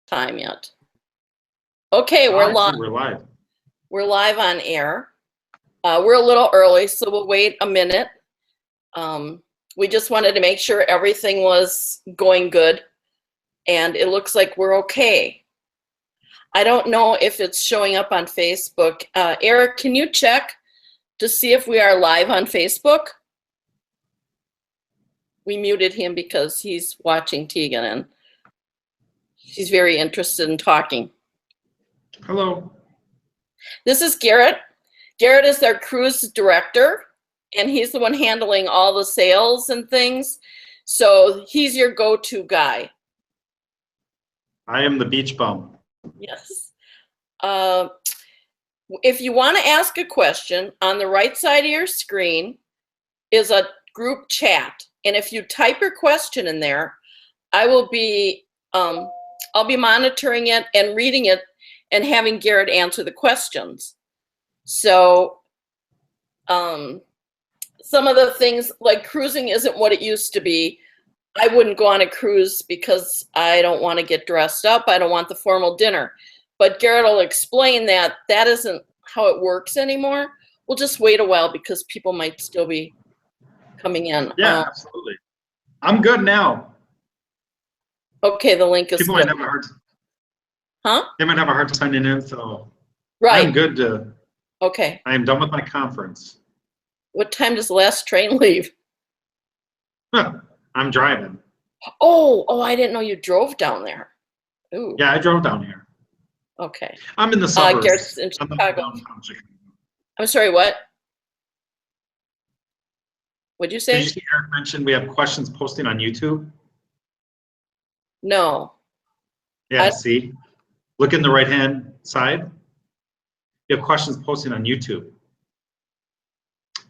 time yet. Okay, we're live. We're live. We're live on air. We're a little early, so we'll wait a minute. We just wanted to make sure everything was going good, and it looks like we're okay. I don't know if it's showing up on Facebook. Eric, can you check to see if we are live on Facebook? We muted him because he's watching Tegan, and she's very interested in talking. Hello. This is Garett. Garett is our cruise director, and he's the one handling all the sales and things. So he's your go-to guy. I am the beach bum. Yes. If you want to ask a question, on the right side of your screen is a group chat. And if you type your question in there, I'll be monitoring it and reading it and having Garett answer the questions. So some of the things, like cruising isn't what it used to be. I wouldn't go on a cruise because I don't want to get dressed up. I don't want the formal dinner. But Garett will explain that that isn't how it works anymore. We'll just wait a while because people might still be coming in. Yeah, absolutely. I'm good now. Okay, the link is People good. might have a hard Huh? They might have a hard time signing in, so Right. I'm good to. Okay. I am done with my conference. What time does the last train leave? I'm driving. Oh, I didn't know you drove down there. Ooh. Yeah, I drove down here. Okay. I'm in the suburbs. Garett's in I'm in Chicago. downtown Chicago. I'm sorry, what? What'd you say? Did you see Eric mentioned we have questions posting on YouTube? No. Yeah, see? Look in the right-hand side. You have questions posting on YouTube.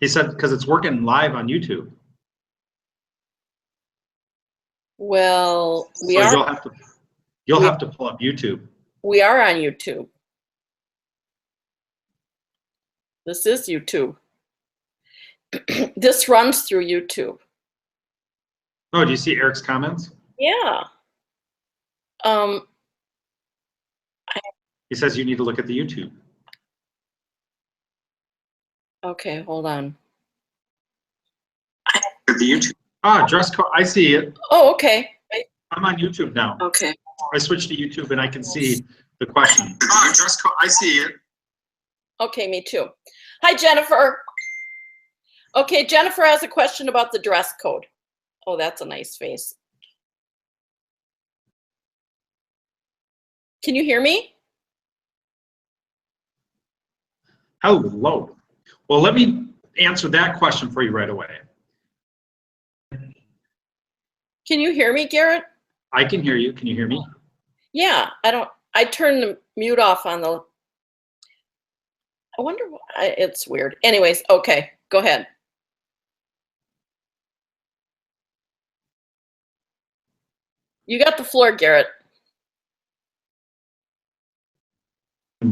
He said because it's working live on YouTube. Well, you'll have to pull up YouTube. We are on YouTube. This is YouTube. This runs through YouTube. Oh, do you see Eric's comments? Yeah. He says you need to look at the YouTube. Okay, hold on. The YouTube. Ah, dress code. I see it. Oh, okay. I'm on YouTube now. Okay. I switched to YouTube and I can see the question. Ah, dress code. I see it. Okay, me too. Hi, Jennifer. Okay, Jennifer has a question about the dress code. Oh, that's a nice face. Can you hear me? Hello. Well, let me answer that question for you right away. Can you hear me, Garett? I can hear you. Can you hear me? Yeah, I turned the mute off on the, I wonder why, it's weird. Anyways, okay, go ahead. You got the floor, Garett.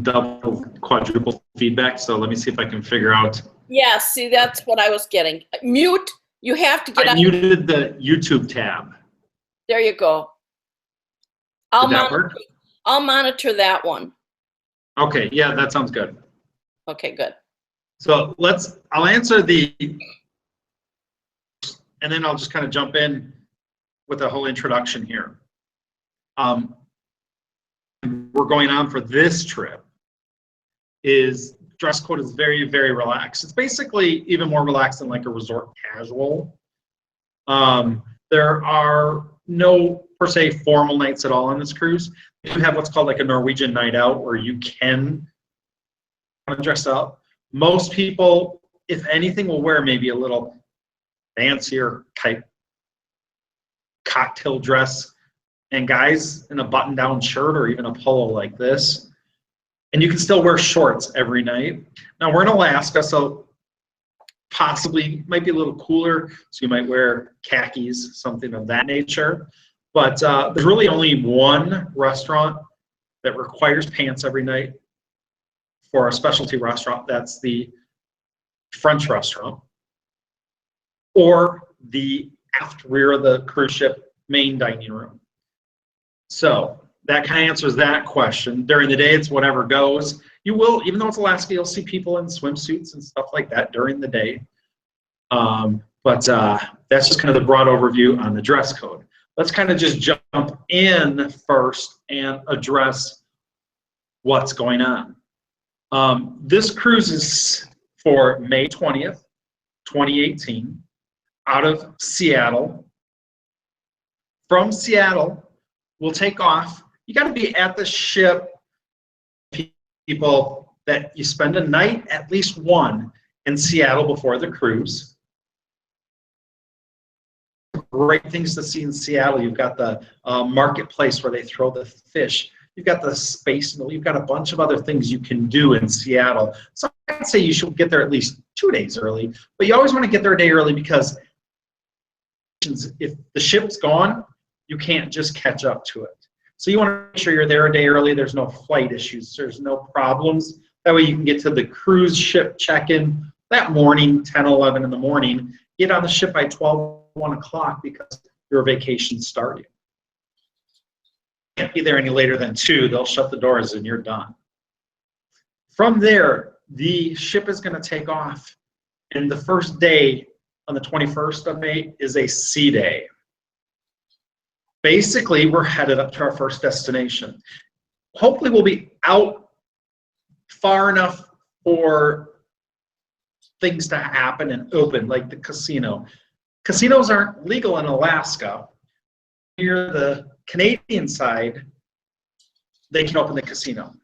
Double, quadruple feedback. So let me see if I can figure out. Yeah, see, that's what I was getting. Mute, you have to get I muted the YouTube tab. There you go. Did that work? I'll monitor that one. Okay, yeah, that sounds good. Okay, good. So I'll answer and then I'll just kind of jump in with a whole introduction here. We're going on for this trip is dress code is very, very relaxed. It's basically even more relaxed than like a resort casual. There are no per se formal nights at all on this cruise. You have what's called like a Norwegian night out where you can dress up. Most people, if anything, will wear maybe a little fancier type cocktail dress, and guys in a button-down shirt or even a polo like this. And you can still wear shorts every night. Now we're in Alaska, so possibly might be a little cooler, so you might wear khakis, something of that nature. But there's really only one restaurant that requires pants every night for a specialty restaurant. That's the French restaurant or the aft rear of the cruise ship main dining room. So that kind of answers that question. During the day, it's whatever goes. You will, even though it's Alaska, you'll see people in swimsuits and stuff like that during the day. But that's just kind of the broad overview on the dress code. Let's kind of just jump in first and address what's going on. This cruise is for May 20th, 2018, out of Seattle. From Seattle, we'll take off. You got to be at the ship, people, that you spend a night, at least one, in Seattle before the cruise. Great things to see in Seattle. You've got the marketplace where they throw the fish. You've got the space mill. You've got a bunch of other things you can do in Seattle. So I'd say you should get there at least 2 days early. But you always want to get there a day early because if the ship's gone, you can't just catch up to it. So you want to make sure you're there a day early. There's no flight issues. There's no problems. That way you can get to the cruise ship check-in that morning, 10, 11 in the morning. Get on the ship by 12, 1 o'clock because your vacation's starting. Can't be there any later than 2. They'll shut the doors and you're done. From there, the ship is going to take off. And the first day, on the 21st of May, is a sea day. Basically, we're headed up to our first destination. Hopefully, we'll be out far enough for things to happen and open, like the casino. Casinos aren't legal in Alaska. Near the Canadian side, they can open the casino.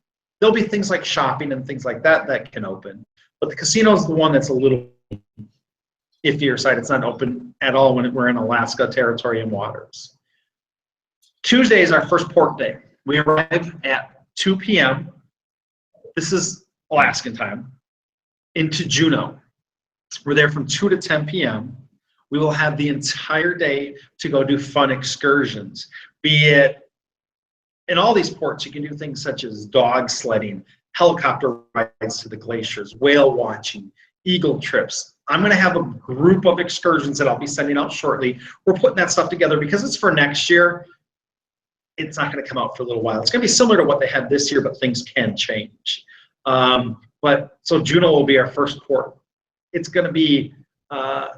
There'll be things like shopping and things like that that can open. But the casino is the one that's a little iffier side. It's not open at all when we're in Alaska territory and waters. Tuesday is our first port day. We arrive at 2 p.m. This is Alaskan time, into Juneau. We're there from 2 to 10 p.m. We will have the entire day to go do fun excursions. Be it in all these ports, you can do things such as dog sledding, helicopter rides to the glaciers, whale watching, eagle trips. I'm going to have a group of excursions that I'll be sending out shortly. We're putting that stuff together because it's for next year. It's not going to come out for a little while. It's going to be similar to what they had this year, but things can change. So Juneau will be our first port. It's going to be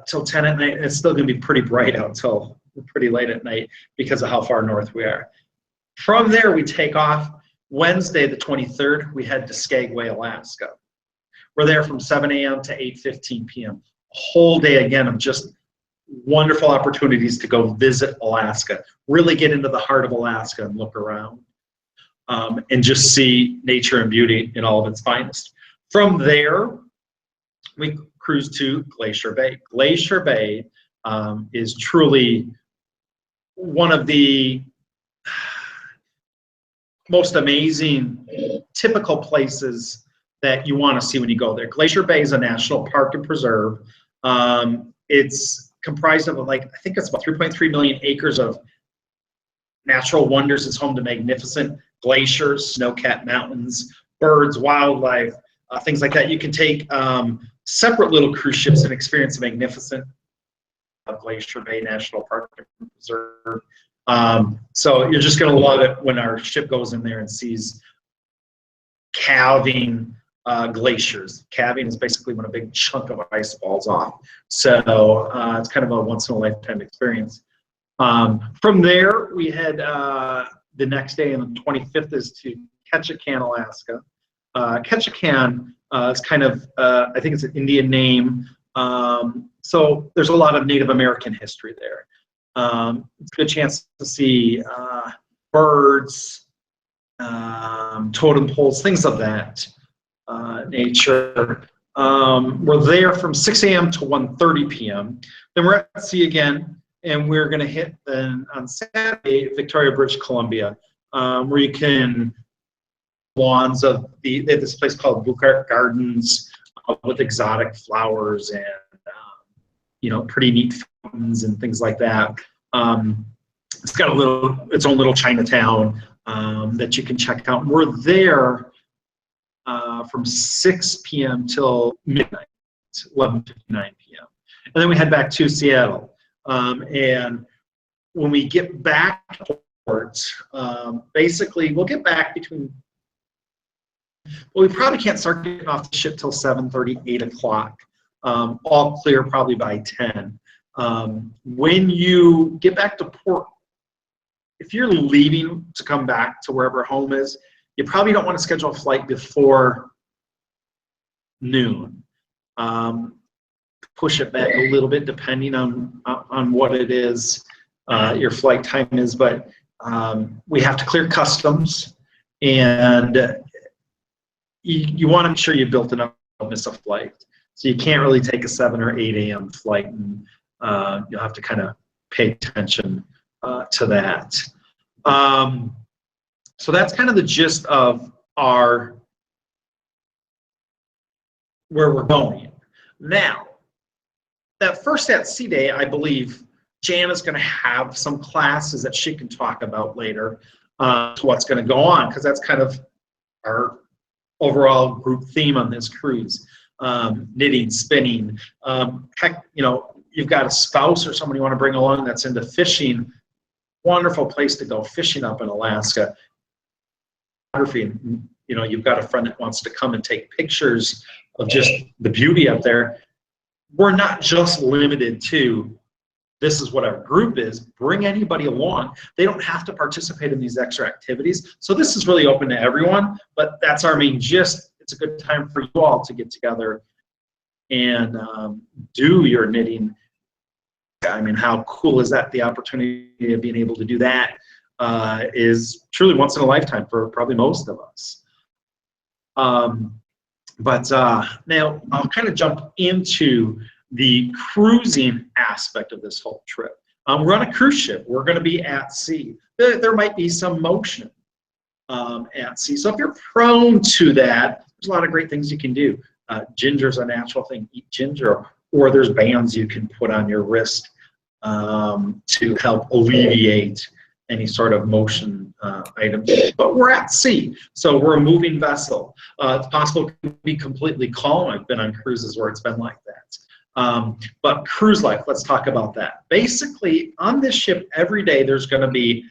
till 10 at night, and it's still going to be pretty bright out till pretty late at night because of how far north we are. From there, we take off. Wednesday, the 23rd, we head to Skagway, Alaska. We're there from 7 a.m. to 8:15 p.m. A whole day, again, of just wonderful opportunities to go visit Alaska, really get into the heart of Alaska and look around and just see nature and beauty in all of its finest. From there, we cruise to Glacier Bay. Glacier Bay is truly one of the most amazing, typical places that you want to see when you go there. Glacier Bay is a national park and preserve. It's comprised of, like, I think it's about 3.3 million acres of natural wonders. It's home to magnificent glaciers, snow-capped mountains, birds, wildlife, things like that. You can take separate little cruise ships and experience the magnificent Glacier Bay National Park and Preserve. So you're just going to love it when our ship goes in there and sees calving glaciers. Calving is basically when a big chunk of ice falls off. So it's kind of a once-in-a-lifetime experience. From there, we head the next day, and the 25th is to Ketchikan, Alaska. Ketchikan is kind of, I think it's an Indian name. So there's a lot of Native American history there. It's a good chance to see birds, totem poles, things of that nature. We're there from 6 a.m. to 1:30 p.m. Then we're at sea again, and we're going to hit then on Saturday Victoria, British Columbia, where you can lawns of they have this place called Bucart Gardens with exotic flowers and pretty neat fountains and things like that. It's got its own little Chinatown that you can check out. We're there from 6 p.m. till midnight, 11:59 p.m. And then we head back to Seattle. And when we get back to basically, we'll get back between, well, we probably can't start getting off the ship till 7:30, 8 o'clock. All clear probably by 10. When you get back to port, if you're leaving to come back to wherever home is, you probably don't want to schedule a flight before noon. Push it back a little bit depending on what it is your flight time is, but we have to clear customs, and you want to make sure you built enough to miss a flight. So you can't really take a 7 or 8 a.m. flight, and you'll have to kind of pay attention to that. So that's kind of the gist of where we're going. Now, that first at sea day, I believe Jan is going to have some classes that she can talk about later to what's going to go on, because that's kind of our overall group theme on this cruise. Knitting, spinning. Heck, you've got a spouse or someone you want to bring along that's into fishing. Wonderful place to go fishing up in Alaska. You've got a friend that wants to come and take pictures of just the beauty up there. We're not just limited to this is what our group is. Bring anybody along. They don't have to participate in these extra activities. So this is really open to everyone, but that's our main gist. It's a good time for you all to get together and do your knitting. I mean, how cool is that? The opportunity of being able to do that is truly once in a lifetime for probably most of us. But now I'll kind of jump into the cruising aspect of this whole trip. We're on a cruise ship. We're going to be at sea. There might be some motion at sea. So if you're prone to that, there's a lot of great things you can do. Ginger's a natural thing. Eat ginger. Or there's bands you can put on your wrist to help alleviate any sort of motion item. But we're at sea, so we're a moving vessel. It's possible it can be completely calm. I've been on cruises where it's been like that. But cruise life, let's talk about that. Basically, on this ship, every day there's going to be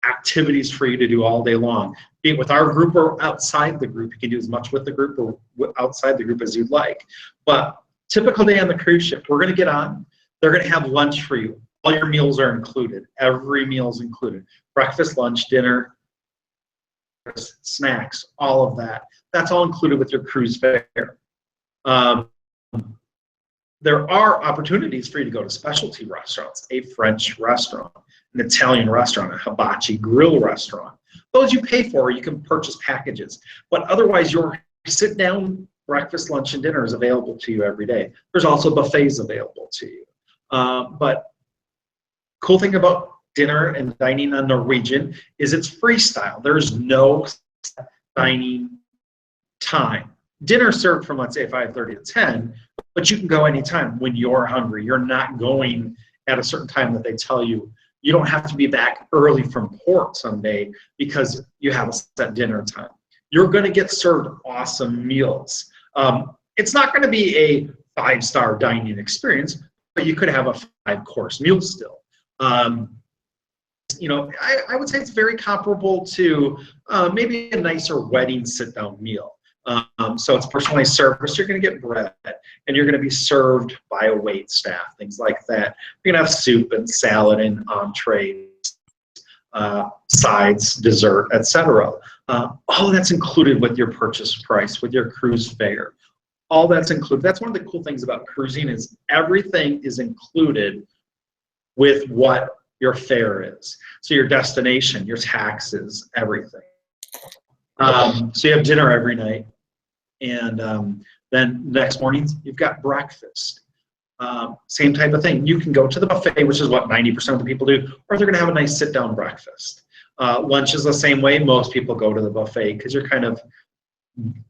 activities for you to do all day long. Be it with our group or outside the group. You can do as much with the group or outside the group as you'd like. But typical day on the cruise ship, we're going to get on. They're going to have lunch for you. All your meals are included. Every meal's included. Breakfast, lunch, dinner, snacks, all of that. That's all included with your cruise fare. There are opportunities for you to go to specialty restaurants, a French restaurant, an Italian restaurant, a hibachi grill restaurant. Those you pay for, you can purchase packages. But otherwise, your sit-down breakfast, lunch, and dinner is available to you every day. There's also buffets available to you. But cool thing about dinner and dining on Norwegian is it's freestyle. There's no dining time. Dinner served from, let's say, 5:30 to 10, but you can go anytime when you're hungry. You're not going at a certain time that they tell you. You don't have to be back early from port someday because you have a set dinner time. You're going to get served awesome meals. It's not going to be a 5-star dining experience, but you could have a 5-course meal still. I would say it's very comparable to maybe a nicer wedding sit-down meal. So it's personalized service. You're going to get bread, and you're going to be served by a wait staff, things like that. You're going to have soup and salad and entrees, sides, dessert, etc. All that's included with your purchase price, with your cruise fare. All that's included. That's one of the cool things about cruising is everything is included with what your fare is. So your destination, your taxes, everything. So you have dinner every night. And then next morning, you've got breakfast. Same type of thing. You can go to the buffet, which is what 90% of the people do, or they're going to have a nice sit-down breakfast. Lunch is the same way. Most people go to the buffet because you're kind of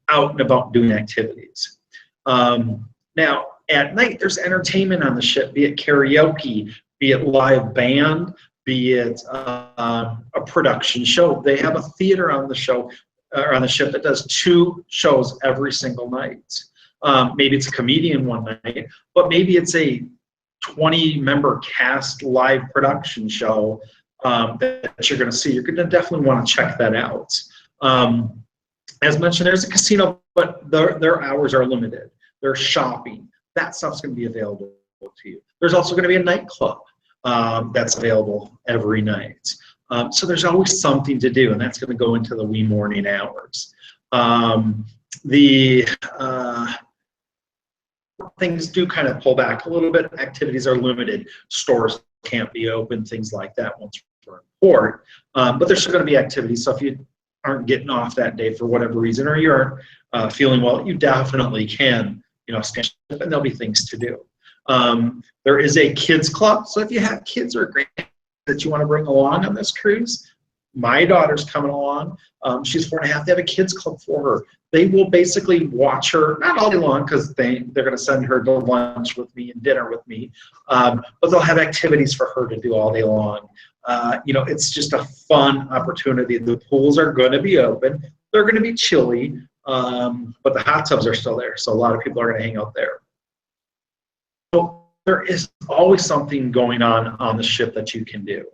out and about doing activities. Now, at night, there's entertainment on the ship, be it karaoke, be it live band, be it a production show. They have a theater on the show or on the ship that does 2 shows every single night. Maybe it's a comedian one night, but maybe it's a 20-member cast live production show that you're going to see. You're going to definitely want to check that out. As mentioned, there's a casino, but their hours are limited. There's shopping. That stuff's going to be available to you. There's also going to be a nightclub that's available every night. So there's always something to do, and that's going to go into the wee morning hours. Things do kind of pull back a little bit. Activities are limited. Stores can't be open, things like that once we're in port. But there's still going to be activities. So if you aren't getting off that day for whatever reason, or you're feeling well, you definitely can, stay up, and there'll be things to do. There is a kids club. So if you have kids or grandkids that you want to bring along on this cruise, my daughter's coming along. She's 4.5. They have a kids club for her. They will basically watch her, not all day long, because they're going to send her to lunch with me and dinner with me, but they'll have activities for her to do all day long. It's just a fun opportunity. The pools are going to be open. They're going to be chilly, but the hot tubs are still there, so a lot of people are going to hang out there. So there is always something going on the ship that you can do.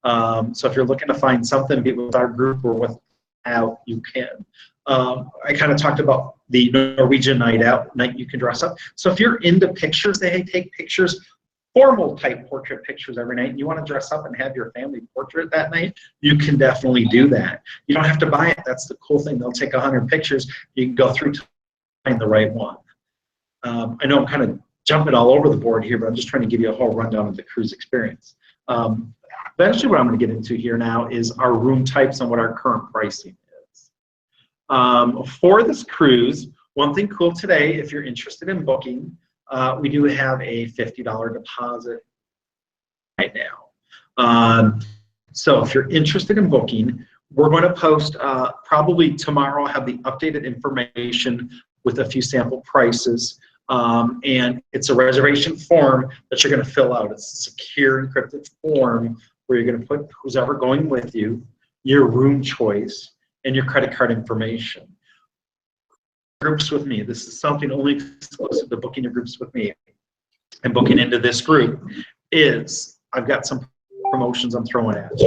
So if you're looking to find something, be with our group or without, you can. I kind of talked about the Norwegian night out, night you can dress up. So if you're into pictures, they take pictures, formal type portrait pictures every night, and you want to dress up and have your family portrait that night, you can definitely do that. You don't have to buy it. That's the cool thing. They'll take 100 pictures. You can go through to find the right one. I know I'm kind of jumping all over the board here, but I'm just trying to give you a whole rundown of the cruise experience. Eventually, what I'm going to get into here now is our room types and what our current pricing is. For this cruise, one thing cool today, if you're interested in booking, we do have a $50 deposit right now. So if you're interested in booking, we're going to post probably tomorrow. I'll have the updated information with a few sample prices. And it's a reservation form that you're going to fill out. It's a secure encrypted form where you're going to put who's ever going with you, your room choice, and your credit card information. Groups with me. This is something only exclusive to booking your groups with me. And booking into this group is, I've got some promotions I'm throwing at you.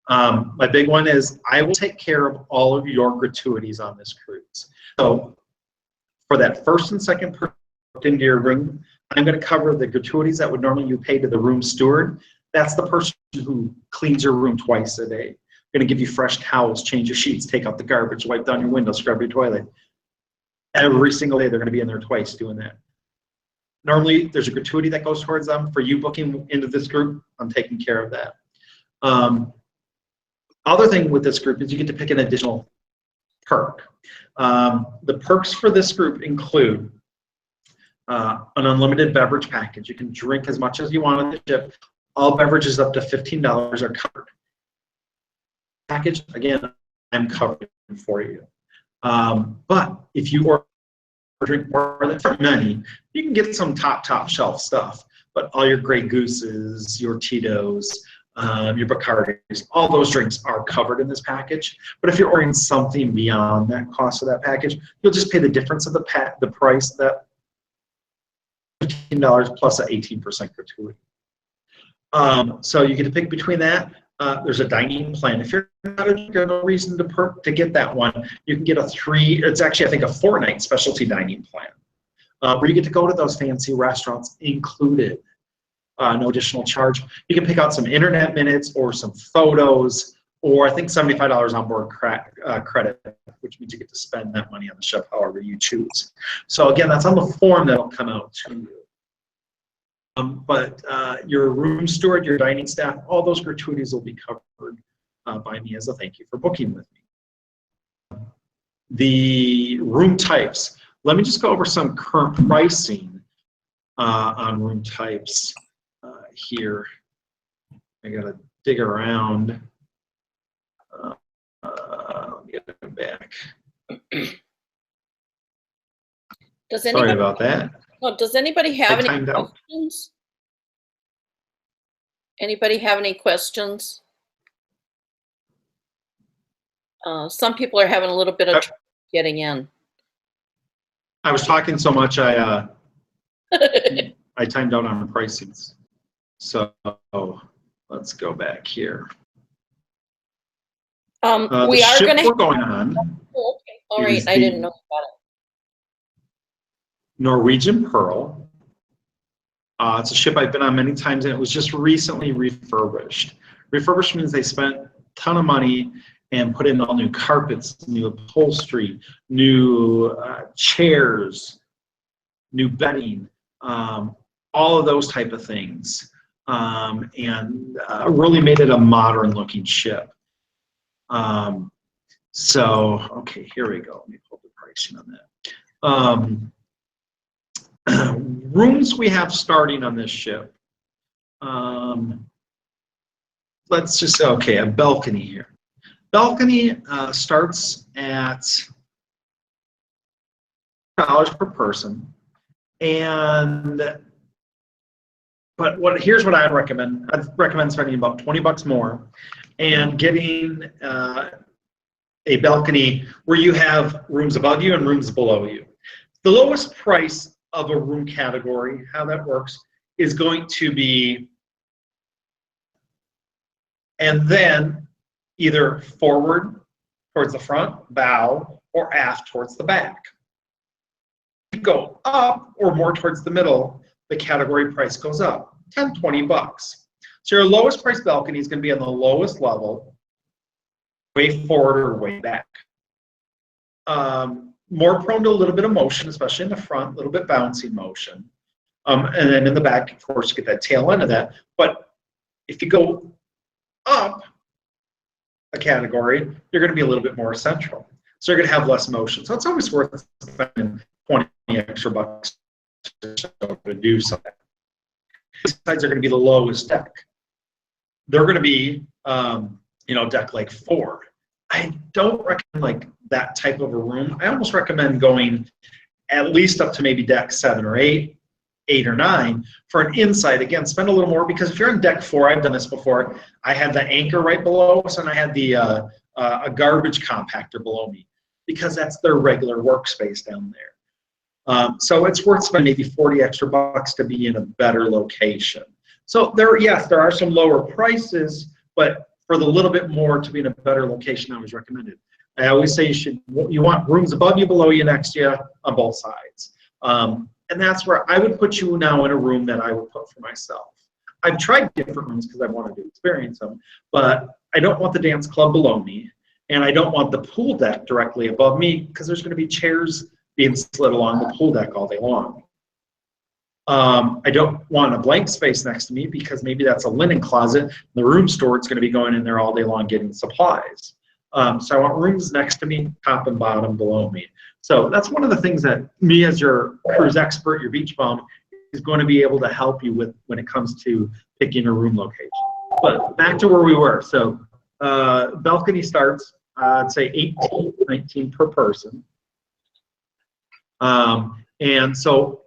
My big one is I will take care of all of your gratuities on this cruise. So for that first and second person into your room, I'm going to cover the gratuities that would normally you pay to the room steward. That's the person who cleans your room twice a day. Going to give you fresh towels, change your sheets, take out the garbage, wipe down your windows, scrub your toilet. Every single day they're going to be in there twice doing that. Normally there's a gratuity that goes towards them. For you booking into this group, I'm taking care of that. Other thing with this group is you get to pick an additional perk. The perks for this group include an unlimited beverage package. You can drink as much as you want on the ship. All beverages up to $15 are covered. Package, again, I'm covering for you. But if you order drink more than many, you can get some top shelf stuff. But all your Grey Gooses, your Tito's, your Bacardis, all those drinks are covered in this package. But if you're ordering something beyond that cost of that package, you'll just pay the difference of the price, that $15 plus an 18% gratuity. So you get to pick between that. There's a dining plan. If you're not a no reason to get that one, you can get it's actually, I think, a 4-night specialty dining plan, where you get to go to those fancy restaurants included, no additional charge. You can pick out some internet minutes or some photos, or I think $75 on board credit, which means you get to spend that money on the ship however you choose. So again, that's on the form that'll come out to you. But your room steward, your dining staff, all those gratuities will be covered by me as a thank you for booking with me. The room types. Let me just go over some current pricing on room types here. I gotta dig around. Let me get them back. Sorry about that. Well, does anybody have any questions? Anybody have any questions? Some people are having a little bit of trouble getting in. I was talking so much, I timed out on the pricings. So let's go back here. We The are ship going to. we're going on. Oh, okay. All right. is I the didn't know about it. Norwegian Pearl. It's a ship I've been on many times, and it was just recently refurbished. Refurbished means they spent a ton of money and put in all new carpets, new upholstery, new chairs, new bedding, all of those type of things, and really made it a modern-looking ship. So, okay, here we go. Let me pull the pricing on that. Rooms we have starting on this ship. Let's just say, okay, a balcony here. Balcony starts at $1 per person, but here's what I'd recommend. I'd recommend spending about $20 more and getting a balcony where you have rooms above you and rooms below you. The lowest price of a room category, how that works, is going to be, and then either forward towards the front, bow, or aft towards the back. If you go up or more towards the middle, the category price goes up, $10, $20. So your lowest price balcony is going to be on the lowest level, way forward or way back. More prone to a little bit of motion, especially in the front, a little bit bouncing motion. And then in the back, of course, you get that tail end of that. But if you go up a category, you're going to be a little bit more central. So you're going to have less motion. So it's always worth spending 20 extra bucks to do something. These sides are going to be the lowest deck. They're going to be, deck like 4. I don't recommend like that type of a room. I almost recommend going at least up to maybe deck 7 or 8 or 9 for an inside. Again, spend a little more, because if you're on deck 4, I've done this before. I had the anchor right below us, and I had the a garbage compactor below me, because that's their regular workspace down there. So it's worth spending maybe 40 extra bucks to be in a better location. So yes, there are some lower prices, but for the little bit more to be in a better location, I always recommend it. I always say you want rooms above you, below you, next to you, on both sides. And that's where I would put you now in a room that I would put for myself. I've tried different rooms because I wanted to experience them, but I don't want the dance club below me, and I don't want the pool deck directly above me, because there's going to be chairs being slid along the pool deck all day long. I don't want a blank space next to me, because maybe that's a linen closet. The room store's going to be going in there all day long getting supplies. So I want rooms next to me, top and bottom, below me. So that's one of the things that me, as your cruise expert, your beach bum, is going to be able to help you with when it comes to picking a room location. But back to where we were. So balcony starts, I'd say 18, 19 per person. And so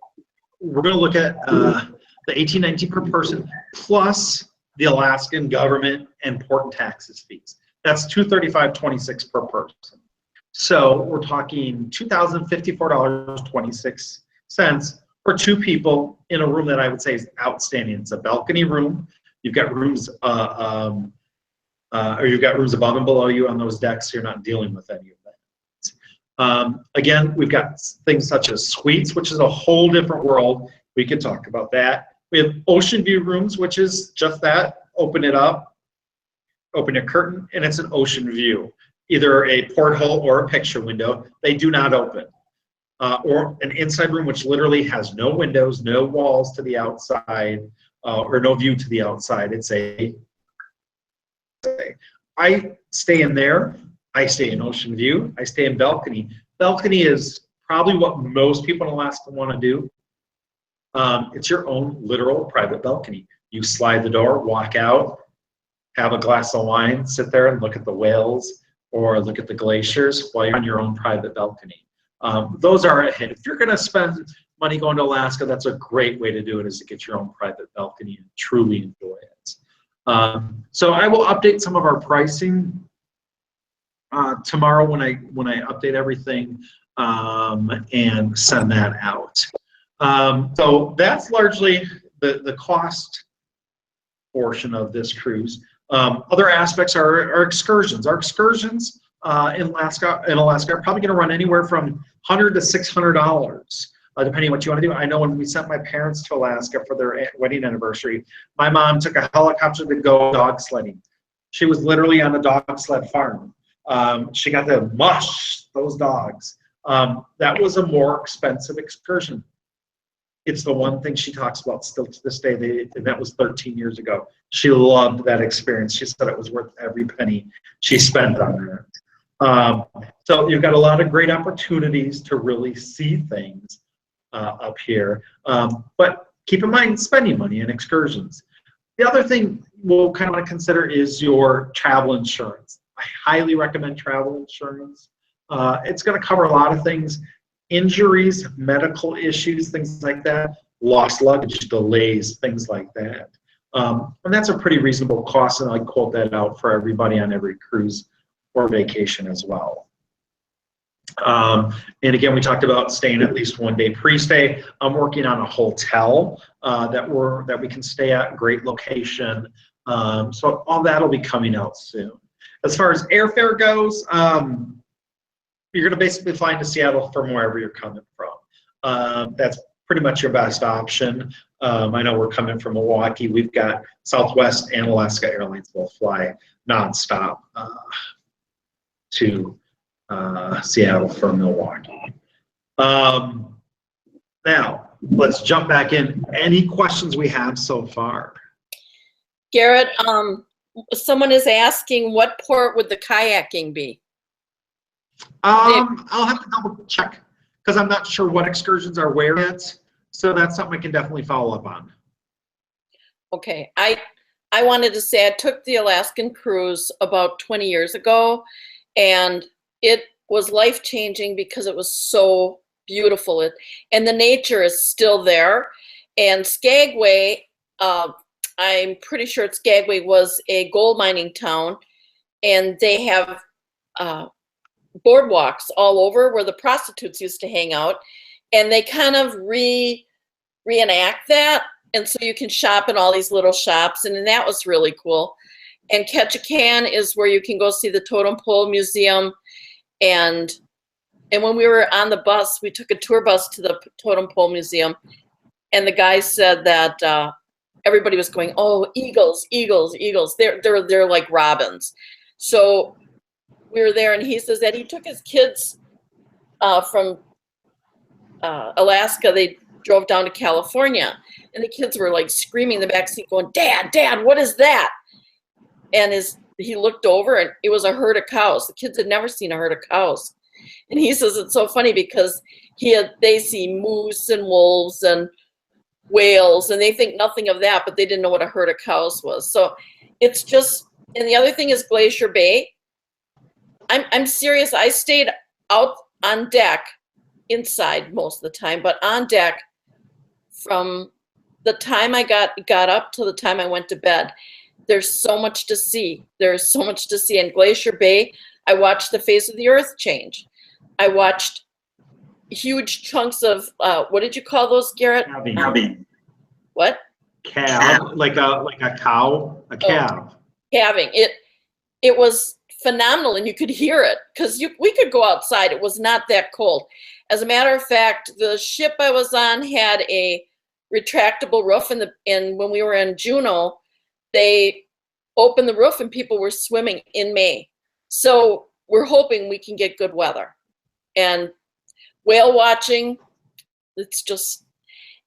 we're going to look at the 18, 19 per person plus the Alaskan government and port and taxes fees. That's $235.26 per person. So we're talking $2,054.26 for 2 people in a room that I would say is outstanding. It's a balcony room. You've got rooms, or you've got rooms above and below you on those decks, so you're not dealing with any of that. Again, we've got things such as suites, which is a whole different world. We could talk about that. We have ocean view rooms, which is just that. Open it up, open a curtain, and it's an ocean view. Either a porthole or a picture window. They do not open. Or an inside room, which literally has no windows, no walls to the outside, or no view to the outside. I stay in there. I stay in ocean view. I stay in balcony. Balcony is probably what most people in Alaska want to do. It's your own literal private balcony. You slide the door, walk out, have a glass of wine, sit there and look at the whales or look at the glaciers while you're on your own private balcony. Those are a hit. If you're going to spend money going to Alaska, that's a great way to do it, is to get your own private balcony and truly enjoy it. So I will update some of our pricing tomorrow when I update everything and send that out. So that's largely the cost portion of this cruise. Other aspects are excursions. Our excursions in Alaska are probably going to run anywhere from $100 to $600, depending on what you want to do. I know when we sent my parents to Alaska for their wedding anniversary, my mom took a helicopter to go dog sledding. She was literally on a dog sled farm. She got to mush those dogs. That was a more expensive excursion. It's the one thing she talks about still to this day. The event was 13 years ago. She loved that experience. She said it was worth every penny she spent on that. So you've got a lot of great opportunities to really see things up here. But keep in mind spending money in excursions. The other thing we'll kind of want to consider is your travel insurance. I highly recommend travel insurance. It's going to cover a lot of things. Injuries, medical issues, things like that, lost luggage, delays, things like that. And that's a pretty reasonable cost, and I quote that out for everybody on every cruise or vacation as well. And again, we talked about staying at least 1 day pre-stay. I'm working on a hotel that we can stay at, great location. So all that'll be coming out soon. As far as airfare goes, you're going to basically fly into Seattle from wherever you're coming from. That's pretty much your best option. I know we're coming from Milwaukee. We've got Southwest and Alaska Airlines will fly nonstop to Seattle from Milwaukee. Now, let's jump back in. Any questions we have so far? Garrett, someone is asking, what port would the kayaking be? I'll have to double check because I'm not sure what excursions are where yet. So that's something I can definitely follow up on. Okay, I wanted to say I took the Alaskan cruise about 20 years ago, and it was life-changing because it was so beautiful. And the nature is still there. And Skagway, I'm pretty sure Skagway was a gold mining town, and they have boardwalks all over where the prostitutes used to hang out, and they kind of reenact that, and so you can shop in all these little shops, and that was really cool. And Ketchikan is where you can go see the Totem Pole Museum, and when we were on the bus, we took a tour bus to the Totem Pole Museum, and the guy said that everybody was going, "Oh, eagles, eagles, eagles! They're like robins." So we were there, and he says that he took his kids from Alaska. They drove down to California, and the kids were like screaming in the backseat, going, "Dad, Dad, what is that?" And he looked over, and it was a herd of cows. The kids had never seen a herd of cows, and he says it's so funny because they see moose and wolves and whales, and they think nothing of that, but they didn't know what a herd of cows was. So it's just, and the other thing is Glacier Bay. I'm serious. I stayed out on deck, inside most of the time, but on deck from the time I got up till the time I went to bed. There's so much to see. There's so much to see. In Glacier Bay, I watched the face of the earth change. I watched huge chunks of, what did you call those, Garrett? Calving. What? Calve, like a cow, a calve. Oh, calving. It was phenomenal, and you could hear it because we could go outside. It was not that cold. As a matter of fact, the ship I was on had a retractable roof, and when we were in Juneau, they opened the roof and people were swimming in May. So we're hoping we can get good weather. And whale watching, it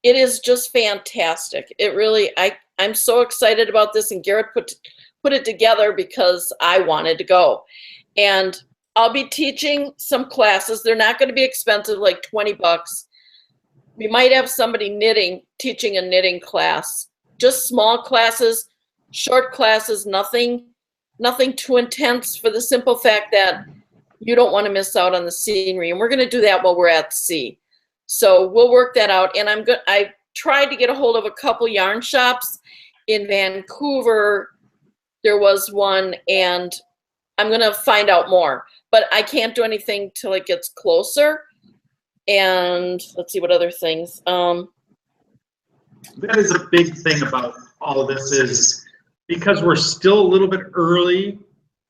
is just fantastic. It really, I'm so excited about this, and Garrett put it together because I wanted to go. And I'll be teaching some classes. They're not going to be expensive, like $20. We might have somebody teaching a knitting class, just small classes, short classes, nothing too intense, for the simple fact that you don't want to miss out on the scenery. And we're going to do that while we're at sea. So we'll work that out. And I tried to get a hold of a couple yarn shops in Vancouver. There was one, and I'm going to find out more, but I can't do anything till it gets closer. And let's see what other things. That is a big thing about all of this is because we're still a little bit early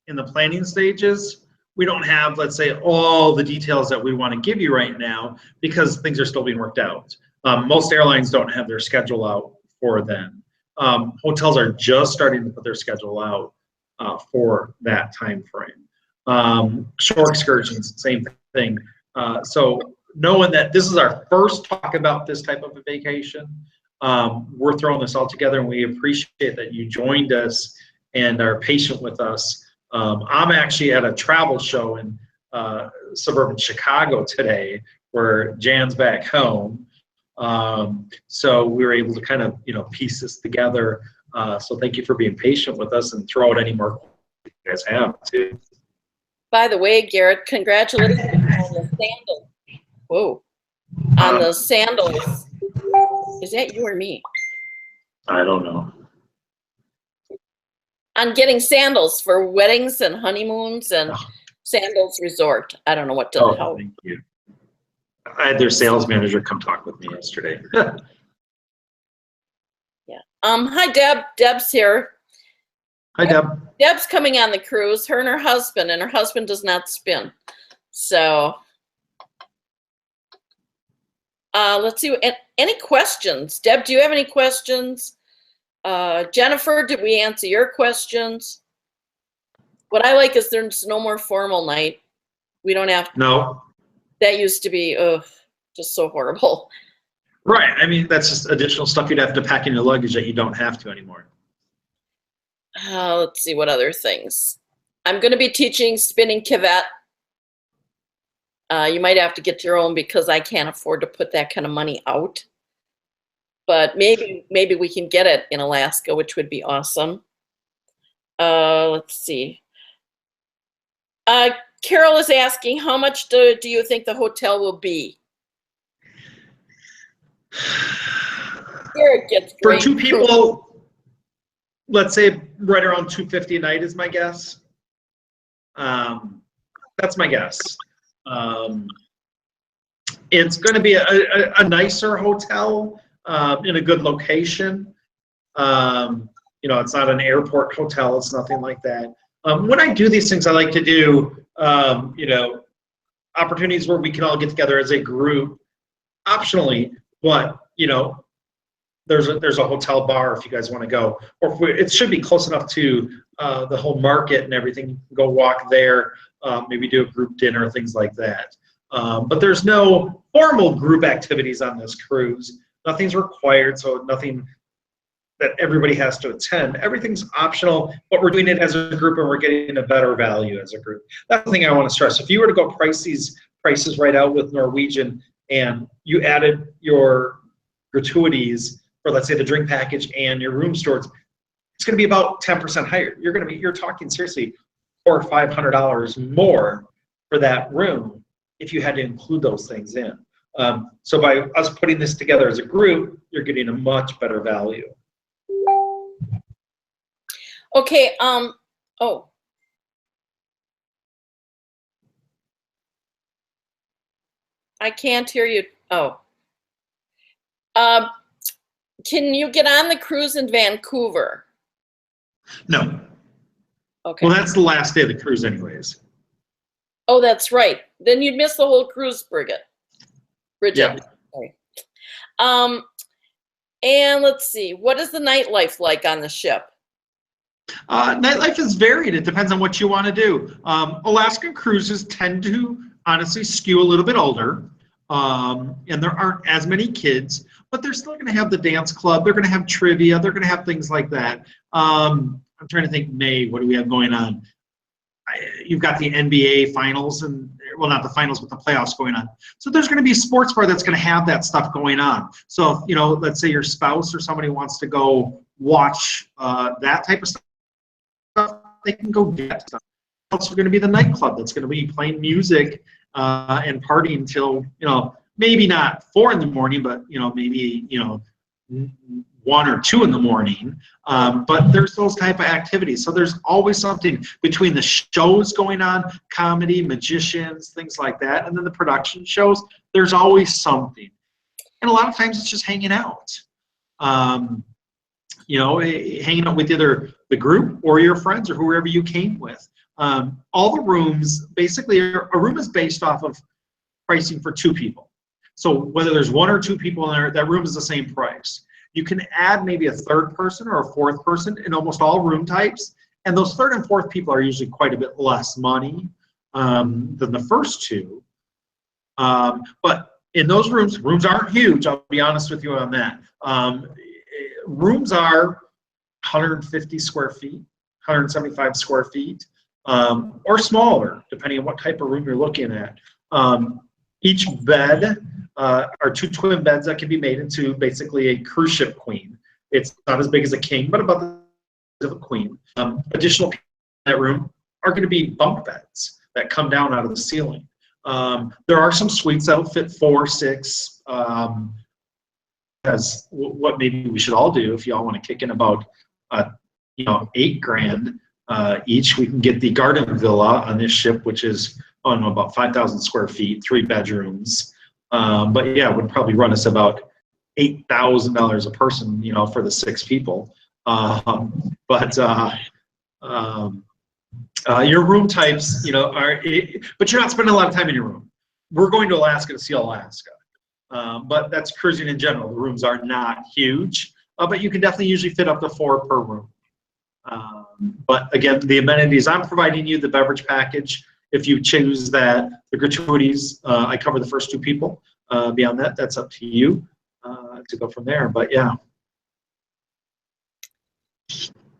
in the planning stages, we don't have, let's say, all the details that we want to give you right now because things are still being worked out. Most airlines don't have their schedule out for then. Hotels are just starting to put their schedule out for that time frame. Shore excursions, same thing. So knowing that this is our first talk about this type of a vacation, we're throwing this all together, and we appreciate that you joined us and are patient with us. I'm actually at a travel show in suburban Chicago today, where Jan's back home. So we were able to kind of, piece this together. So thank you for being patient with us, and throw out any more you guys have too. By the way, Garett, congratulations on the sandals. Whoa. On the sandals. Is that you or me? I don't know. On getting sandals for weddings and honeymoons and Sandals Resort. I don't know what to Oh, thank you. I had their sales manager come talk with me yesterday. Yeah. Hi, Deb. Deb's here. Hi, Deb. Deb's coming on the cruise, her and her husband does not spin. So let's see. Any questions? Deb, do you have any questions? Jennifer, did we answer your questions? What I like is there's no more formal night. We don't have to. No. That used to be just so horrible. Right. I mean, that's just additional stuff you'd have to pack in your luggage that you don't have to anymore. Let's see what other things. I'm going to be teaching spinning cavette. You might have to get your own because I can't afford to put that kind of money out. But maybe we can get it in Alaska, which would be awesome. Let's see. Carol is asking, how much do you think the hotel will be? Here it gets great. For two people, let's say right around $250 a night is my guess. That's my guess. It's going to be a nicer hotel in a good location. It's not an airport hotel. It's nothing like that. When I do these things, I like to do, opportunities where we can all get together as a group, optionally, but, there's a hotel bar if you guys want to go, or it should be close enough to the whole market and everything. Go walk there, maybe do a group dinner, things like that. But there's no formal group activities on this cruise. Nothing's required, so nothing that everybody has to attend. Everything's optional, but we're doing it as a group, and we're getting a better value as a group. That's the thing I want to stress. If you were to go price these prices right out with Norwegian, and you added your gratuities for, let's say, the drink package and your room storage, it's going to be about 10% higher. You're talking seriously $400 or $500 more for that room if you had to include those things in. So by us putting this together as a group, you're getting a much better value. Okay. I can't hear you. Can you get on the cruise in Vancouver? No. Okay. Well, that's the last day of the cruise anyways. Oh, that's right. Then you'd miss the whole cruise, Bridget. Yeah. Sorry. And let's see. What is the nightlife like on the ship? Nightlife is varied. It depends on what you want to do. Alaskan cruises tend to honestly skew a little bit older, and there aren't as many kids, but they're still going to have the dance club. They're going to have trivia. They're going to have things like that. I'm trying to think, May, what do we have going on? You've got the NBA finals, and well, not the finals, but the playoffs going on. So there's going to be a sports bar that's going to have that stuff going on. So, let's say your spouse or somebody wants to go watch that type of stuff, they can go get stuff. Also going to be the nightclub that's going to be playing music and partying until, maybe not 4 in the morning, but, maybe, 1 or 2 in the morning. But there's those type of activities. So there's always something between the shows going on, comedy, magicians, things like that, and then the production shows. There's always something. And a lot of times it's just hanging out. hanging out with either the group or your friends or whoever you came with. All the rooms, basically, a room is based off of pricing for 2 people. So whether there's 1 or 2 people in there, that room is the same price. You can add maybe a 3rd person or a 4th person in almost all room types, and those 3rd and 4th people are usually quite a bit less money than the first 2. But in those rooms aren't huge, I'll be honest with you on that. Rooms are 150 square feet, 175 square feet, or smaller, depending on what type of room you're looking at. Each bed are 2 twin beds that can be made into basically a cruise ship queen. It's not as big as a king, but about the size of a queen. Additional in that room are going to be bunk beds that come down out of the ceiling. There are some suites that'll fit 4, 6. As what maybe we should all do if you all want to kick in about $8,000 each. We can get the garden villa on this ship, which is about 5,000 square feet, 3 bedrooms. But yeah, it would probably run us about $8,000 a person, for the 6 people. But your room types, but you're not spending a lot of time in your room. We're going to Alaska to see Alaska. But that's cruising in general. The rooms are not huge, but you can definitely usually fit up to 4 per room. But again, the amenities I'm providing you, the beverage package, if you choose that, the gratuities, I cover the first 2 people. Beyond that, that's up to you to go from there. But yeah.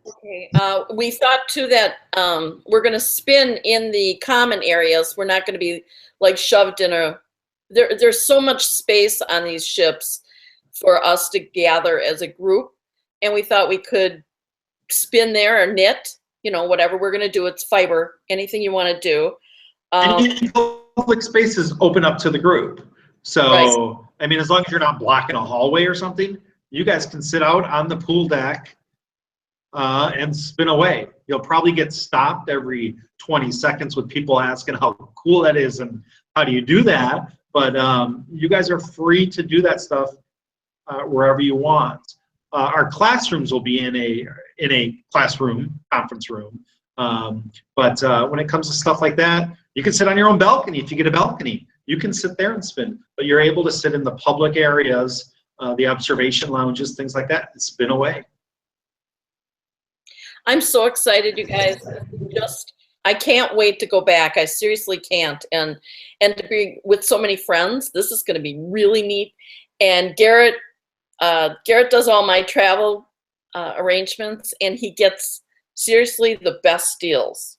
Okay. We thought too that we're going to spin in the common areas. We're not going to be like shoved in a. There's so much space on these ships for us to gather as a group, and we thought we could spin there or knit, whatever we're going to do. It's fiber, anything you want to do. Any public spaces open up to the group. So, right. I mean, as long as you're not blocking a hallway or something, you guys can sit out on the pool deck and spin away. You'll probably get stopped every 20 seconds with people asking how cool that is and how do you do that. But you guys are free to do that stuff wherever you want. Our classrooms will be in a classroom, conference room. But when it comes to stuff like that, you can sit on your own balcony. If you get a balcony, you can sit there and spin. But you're able to sit in the public areas, the observation lounges, things like that, and spin away. I'm so excited, you guys. I can't wait to go back. I seriously can't. And to be with so many friends, this is going to be really neat. And Garett does all my travel arrangements, and he gets seriously the best deals.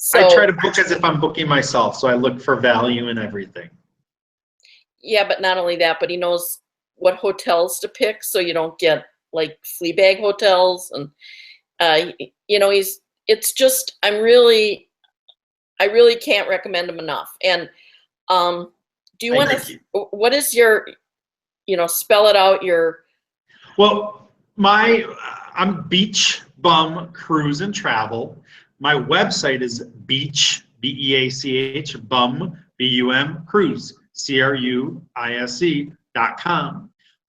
So I try to book as if I'm booking myself, so I look for value in everything. Yeah, but not only that, but he knows what hotels to pick, so you don't get like flea bag hotels, and it's just I really can't recommend him enough. And do you want to? What is your, spell it out? Well, I'm Beach Bum Cruise and Travel. My website is Beach BEACH Bum BUM Cruise CRUISE.com.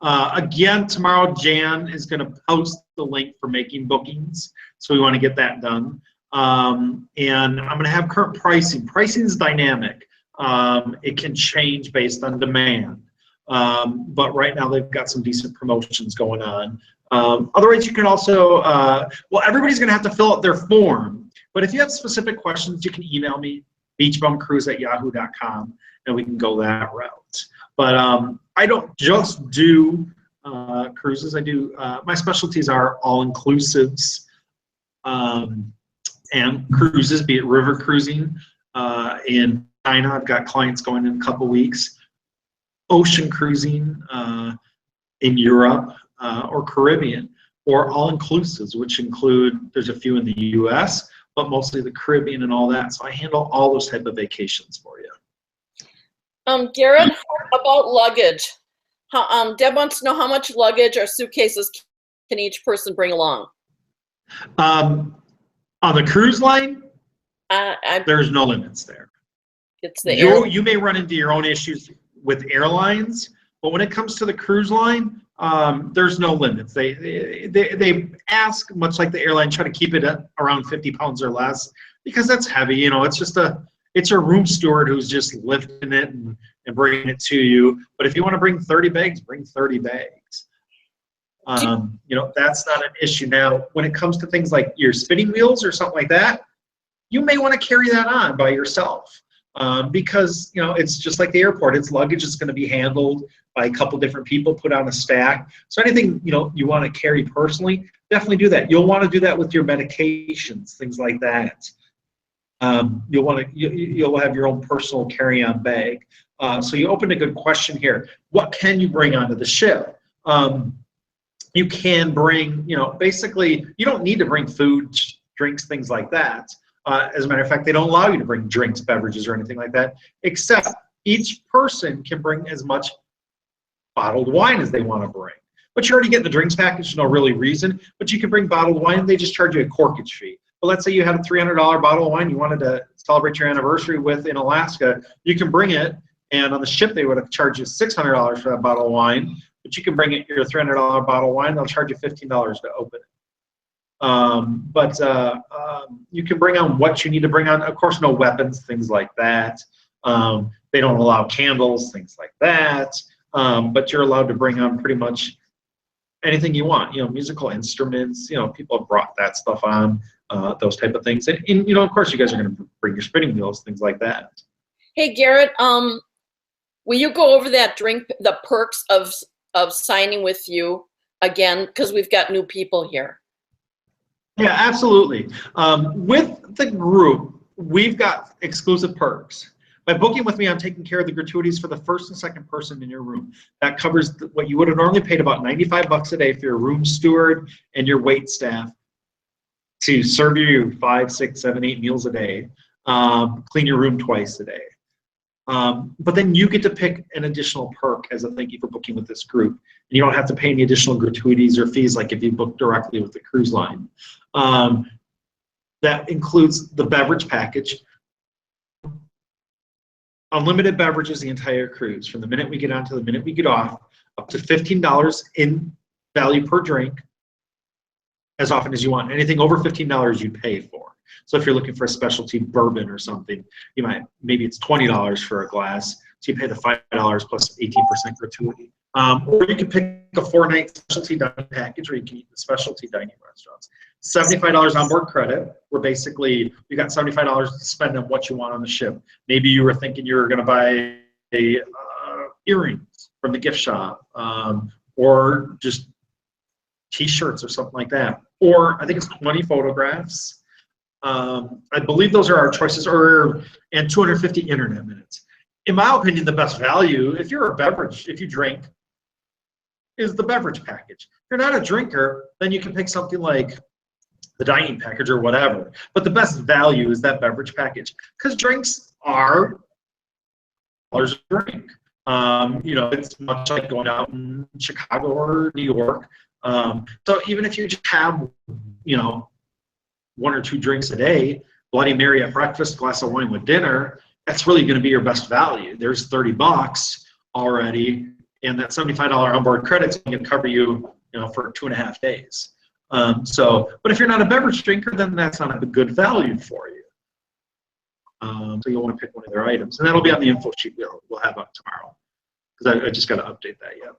Again, tomorrow Jan is going to post the link for making bookings, so we want to get that done. And I'm going to have current pricing. Pricing is dynamic. It can change based on demand. But right now they've got some decent promotions going on. Otherwise, you can also, everybody's going to have to fill out their form. But if you have specific questions, you can email me, beachbumcruise@yahoo.com, and we can go that route. But I don't just do cruises. I do, my specialties are all-inclusives and cruises, be it river cruising. In China, I've got clients going in a couple weeks. Ocean cruising in Europe or Caribbean, or all-inclusives, which include, there's a few in the U.S., but mostly the Caribbean and all that. So I handle all those type of vacations for you. Garett, about luggage. Deb wants to know how much luggage or suitcases can each person bring along? On the cruise line, there's no limits there. It's the you may run into your own issues with airlines, but when it comes to the cruise line, there's no limits. They ask, much like the airline, try to keep it at around 50 pounds or less because that's heavy. You know, it's a room steward who's just lifting it and bringing it to you. But if you want to bring 30 bags, bring 30 bags. You know, that's not an issue. Now, when it comes to things like your spinning wheels or something like that, you may want to carry that on by yourself. Because, you know, it's just like the airport. It's luggage is going to be handled by a couple different people, put on a stack. So anything, you know, you want to carry personally, definitely do that. You'll want to do that with your medications, things like that. You'll have your own personal carry-on bag. So you opened a good question here. What can you bring onto the ship? You can bring, you know, basically, you don't need to bring food, drinks, things like that. As a matter of fact, they don't allow you to bring drinks, beverages, or anything like that, except each person can bring as much bottled wine as they want to bring. But you're already getting the drinks package, no really reason, but you can bring bottled wine, they just charge you a corkage fee. But let's say you had a $300 bottle of wine you wanted to celebrate your anniversary with in Alaska, you can bring it, and on the ship they would have charged you $600 for that bottle of wine, but you can bring it your $300 bottle of wine, they'll charge you $15 to open it. You can bring on what you need to bring on. Of course, no weapons, things like that. They don't allow candles, things like that. But you're allowed to bring on pretty much anything you want. You know, musical instruments. You know, people have brought that stuff on. Those type of things. And you know, of course, you guys are going to bring your spinning wheels, things like that. Hey, Garett, will you go over the perks of signing with you again? Because we've got new people here. Yeah, absolutely. With the group, we've got exclusive perks. By booking with me, I'm taking care of the gratuities for the first and second person in your room. That covers what you would have normally paid, about $95 a day for your room steward and your wait staff to serve you 5, 6, 7, 8 meals a day, clean your room twice a day. But then you get to pick an additional perk as a thank you for booking with this group. And you don't have to pay any additional gratuities or fees like if you book directly with the cruise line. That includes the beverage package. Unlimited beverages the entire cruise, from the minute we get on to the minute we get off, up to $15 in value per drink, as often as you want. Anything over $15 you pay for. So if you're looking for a specialty bourbon or something, maybe it's $20 for a glass, so you pay the $5 plus 18% gratuity. Or you can pick a 4-night specialty dining package where you can eat in specialty dining restaurants. $75 onboard credit, where basically you got $75 to spend on what you want on the ship. Maybe you were thinking you were going to buy earrings from the gift shop, or just t-shirts or something like that. Or I think it's 20 photographs. I believe those are our choices, and 250 internet minutes. In my opinion, the best value, if you're a beverage, if you drink, is the beverage package. If you're not a drinker, then you can pick something like the dining package or whatever. But the best value is that beverage package, because drinks are $1 a drink. You know, it's much like going out in Chicago or New York. So even if you just have, you know, 1 or 2 drinks a day, Bloody Mary at breakfast, glass of wine with dinner, that's really going to be your best value. There's $30 already, and that $75 onboard credit's going to cover you, you know, for 2.5 days. But if you're not a beverage drinker, then that's not a good value for you. So you'll want to pick one of their items, and that'll be on the info sheet we'll have up tomorrow, because I just got to update that yet.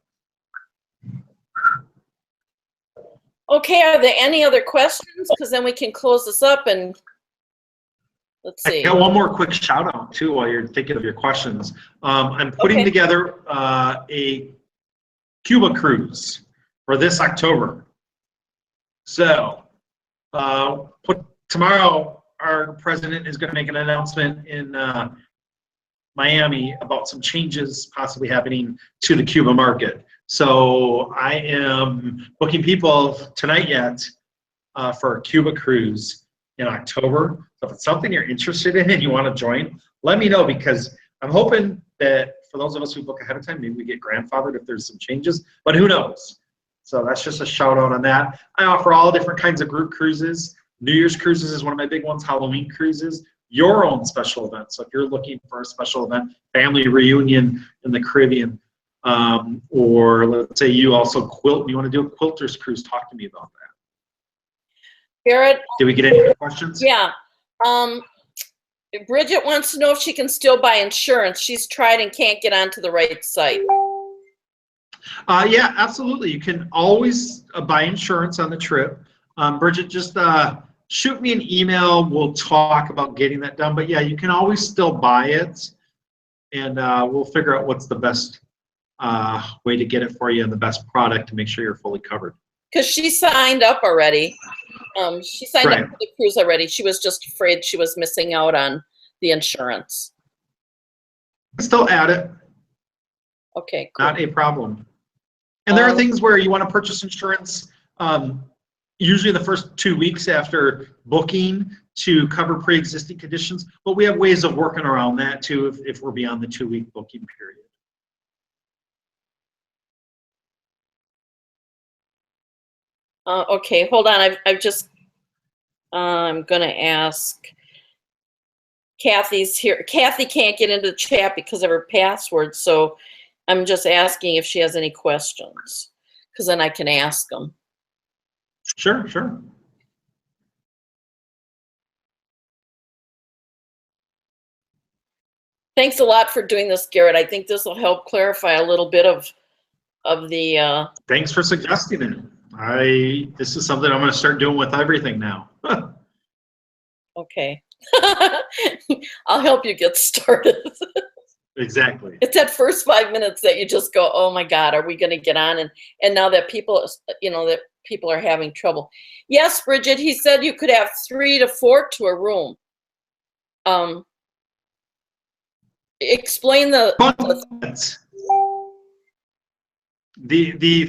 Okay, are there any other questions? Because then we can close this up and let's see. I got one more quick shout out too while you're thinking of your questions. I'm putting together a Cuba cruise for this October. So tomorrow our president is going to make an announcement in Miami about some changes possibly happening to the Cuba market. So I am booking people tonight yet for a Cuba cruise in October. So if it's something you're interested in and you want to join, let me know, because I'm hoping that for those of us who book ahead of time, maybe we get grandfathered if there's some changes, but who knows? So that's just a shout out on that. I offer all different kinds of group cruises. New Year's cruises is one of my big ones, Halloween cruises, your own special events. So if you're looking for a special event, family reunion in the Caribbean, or let's say you also quilt and you want to do a quilter's cruise. Talk to me about that. Garrett? Did we get any other questions? Yeah. Bridget wants to know if she can still buy insurance. She's tried and can't get onto the right site. Yeah, absolutely. You can always buy insurance on the trip. Bridget, just shoot me an email. We'll talk about getting that done. But yeah, you can always still buy it, and we'll figure out what's the best way to get it for you and the best product to make sure you're fully covered. Because she signed up already. She signed Right. up for the cruise already. She was just afraid she was missing out on the insurance. Still add it. Okay, cool. Not a problem. And there are things where you want to purchase insurance usually the first 2 weeks after booking to cover pre-existing conditions, but we have ways of working around that too if we're beyond the 2-week booking period. Okay, hold on. I'm gonna ask. Kathy's here. Kathy can't get into the chat because of her password, so I'm just asking if she has any questions, because then I can ask them. Sure, sure. Thanks a lot for doing this, Garrett. I think this will help clarify a little bit of the. Thanks for suggesting it. This is something I'm going to start doing with everything now. Okay. I'll help you get started. Exactly. It's that first 5 minutes that you just go, oh my God, are we going to get on? And now that people, that people are having trouble. Yes, Bridget, he said you could have 3 to 4 to a room. Explain the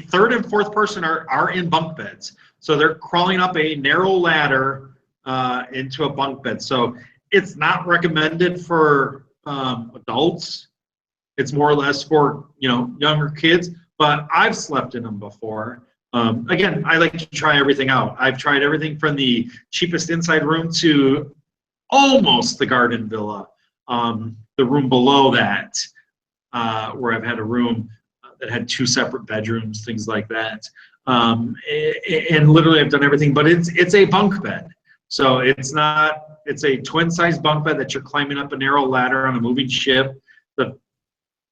third and fourth person are in bunk beds. So they're crawling up a narrow ladder into a bunk bed. So it's not recommended for adults. It's more or less for younger kids. But I've slept in them before. Again, I like to try everything out. I've tried everything from the cheapest inside room to almost the garden villa. The room below that, where I've had a room that had 2 separate bedrooms, things like that. And literally I've done everything, but it's a bunk bed. So it's a twin-size bunk bed that you're climbing up a narrow ladder on a moving ship.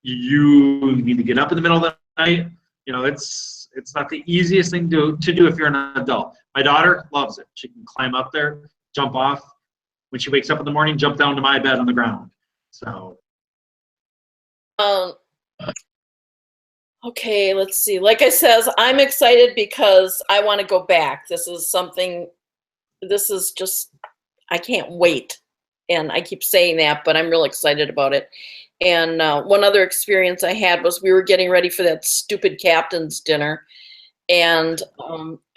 You need to get up in the middle of the night. It's not the easiest thing to do if you're an adult. My daughter loves it. She can climb up there, jump off. When she wakes up in the morning, jump down to my bed on the ground. So. Okay, let's see. Like I says, I'm excited because I want to go back. This is just, I can't wait. And I keep saying that, but I'm real excited about it. And one other experience I had was we were getting ready for that stupid captain's dinner. And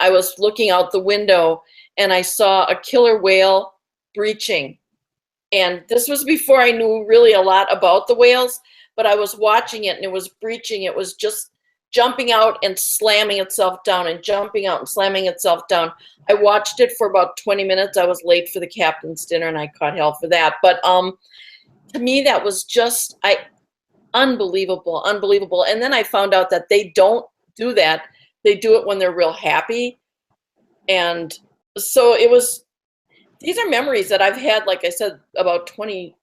I was looking out the window and I saw a killer whale breaching. And this was before I knew really a lot about the whales, but I was watching it and it was breaching. It was just jumping out and slamming itself down and jumping out and slamming itself down. I watched it for about 20 minutes. I was late for the captain's dinner and I caught hell for that. But to me, that was just unbelievable. And then I found out that they don't do that. They do it when they're real happy. And so these are memories that I've had, like I said, about 20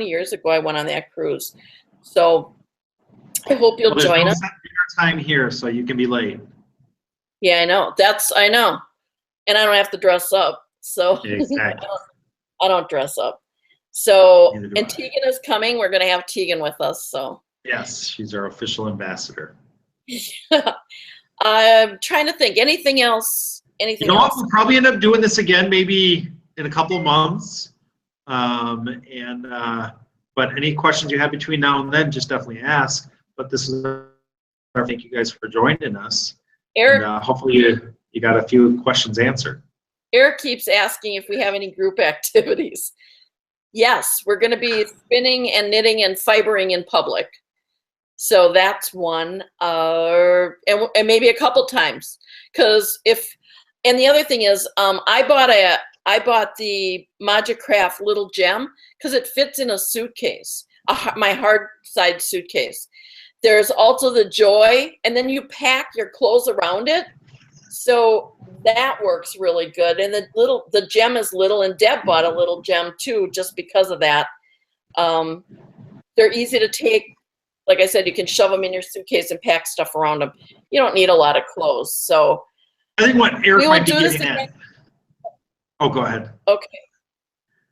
years ago, I went on that cruise. So I hope you'll join us. There's no time here, so you can be late. Yeah, I know. I know. And I don't have to dress up. So Exactly. I don't dress up. So, Neither and do I. Tegan is coming. We're going to have Tegan with us. So Yes, she's our official ambassador. I'm trying to think. Anything else? Anything else? We'll probably end up doing this again, maybe in a couple of months. But any questions you have between now and then, just definitely ask. But thank you guys for joining us. Eric, and, hopefully you got a few questions answered. Eric keeps asking if we have any group activities. Yes, we're going to be spinning and knitting and fibering in public. So that's one, and maybe a couple times. And the other thing is, I bought the Magicraft little gem because it fits in a suitcase, my hard side suitcase. There's also the joy, and then you pack your clothes around it. So that works really good. And the gem is little, and Deb bought a little gem too, just because of that. They're easy to take. Like I said, you can shove them in your suitcase and pack stuff around them. You don't need a lot of clothes. So I think what Eric we will might be do this getting again. at. Oh, go ahead. Okay.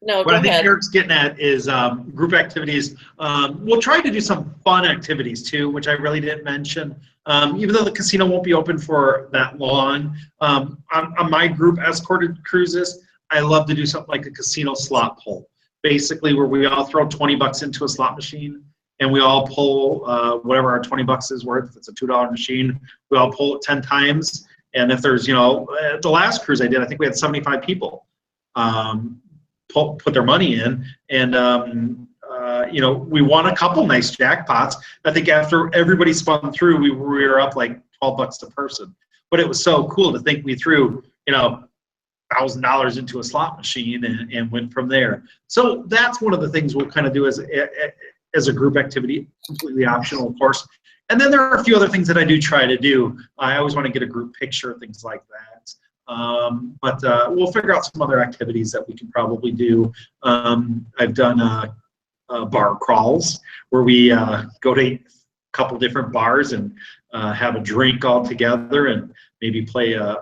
No, What go I think ahead. Eric's getting at is group activities. We'll try to do some fun activities too, which I really didn't mention. Even though the casino won't be open for that long, on my group escorted cruises, I love to do something like a casino slot pull. Basically, where we all throw 20 bucks into a slot machine and we all pull whatever our 20 bucks is worth. If it's a $2 machine, we all pull it 10 times. And if there's, the last cruise I did, I think we had 75 people. Put their money in, and we won a couple nice jackpots. I think after everybody spun through, we were up like 12 bucks a person. But it was so cool to think we threw $1,000 into a slot machine and went from there. So that's one of the things we'll kind of do as a group activity, completely optional, of course. And then there are a few other things that I do try to do. I always want to get a group picture, things like that. But we'll figure out some other activities that we can probably do. I've done bar crawls where we go to a couple different bars and have a drink all together and maybe play a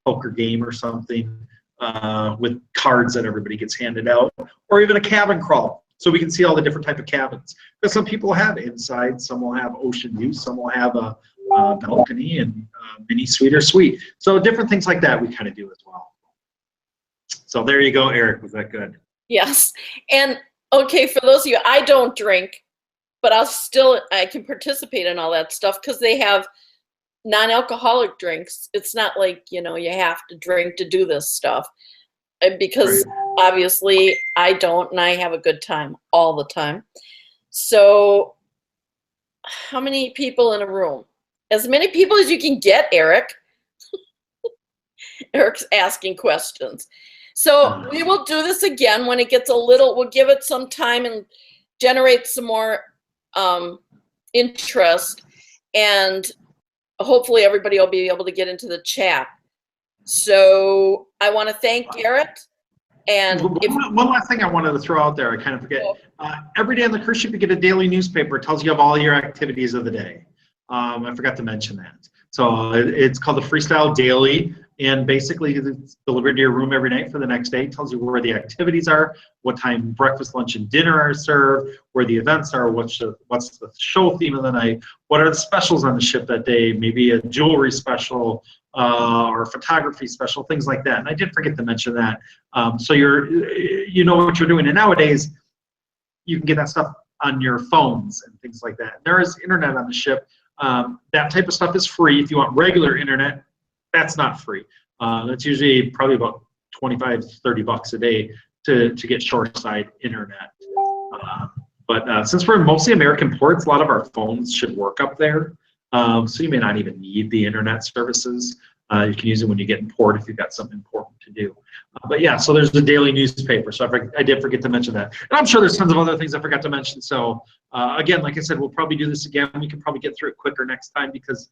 poker game or something with cards that everybody gets handed out, or even a cabin crawl so we can see all the different type of cabins. Because some people have inside, some will have ocean view, some will have a balcony and mini suite or suite. So different things like that we kind of do as well. So there you go, Eric. Was that good? Yes. And okay, for those of you, I don't drink, but I can participate in all that stuff because they have non-alcoholic drinks. It's not like, you have to drink to do this stuff. Because obviously I don't, and I have a good time all the time. So how many people in a room? As many people as you can get, Eric. Eric's asking questions. So we will do this again when it gets we'll give it some time and generate some more interest. And hopefully everybody will be able to get into the chat. So I want to thank Garett. And one last thing I wanted to throw out there, I kind of forget. Every day on the cruise ship, you get a daily newspaper. It tells you of all your activities of the day. I forgot to mention that. So it's called the Freestyle Daily, and basically it's delivered to your room every night for the next day. It tells you where the activities are, what time breakfast, lunch, and dinner are served, where the events are, what's the show theme of the night, what are the specials on the ship that day, maybe a jewelry special, or a photography special, things like that. And I did forget to mention that. So you know what you're doing. And nowadays, you can get that stuff on your phones and things like that. There is internet on the ship. That type of stuff is free. If you want regular internet, that's not free. That's usually probably about 25, 30 bucks a day to get shoreside internet. But since we're mostly American ports, a lot of our phones should work up there. So you may not even need the internet services. You can use it when you get in port if you've got something important to do. But yeah, so there's the daily newspaper. So I did forget to mention that. And I'm sure there's tons of other things I forgot to mention. So again, like I said, we'll probably do this again. We can probably get through it quicker next time because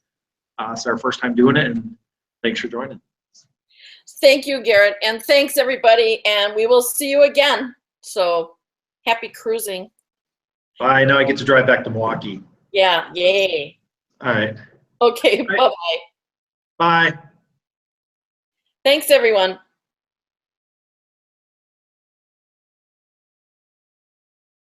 it's our first time doing it. And thanks for joining. Thank you, Garett. And thanks, everybody. And we will see you again. So happy cruising. Bye. Now I get to drive back to Milwaukee. Yeah. Yay. All right. Okay. Bye-bye. Bye. Thanks, everyone.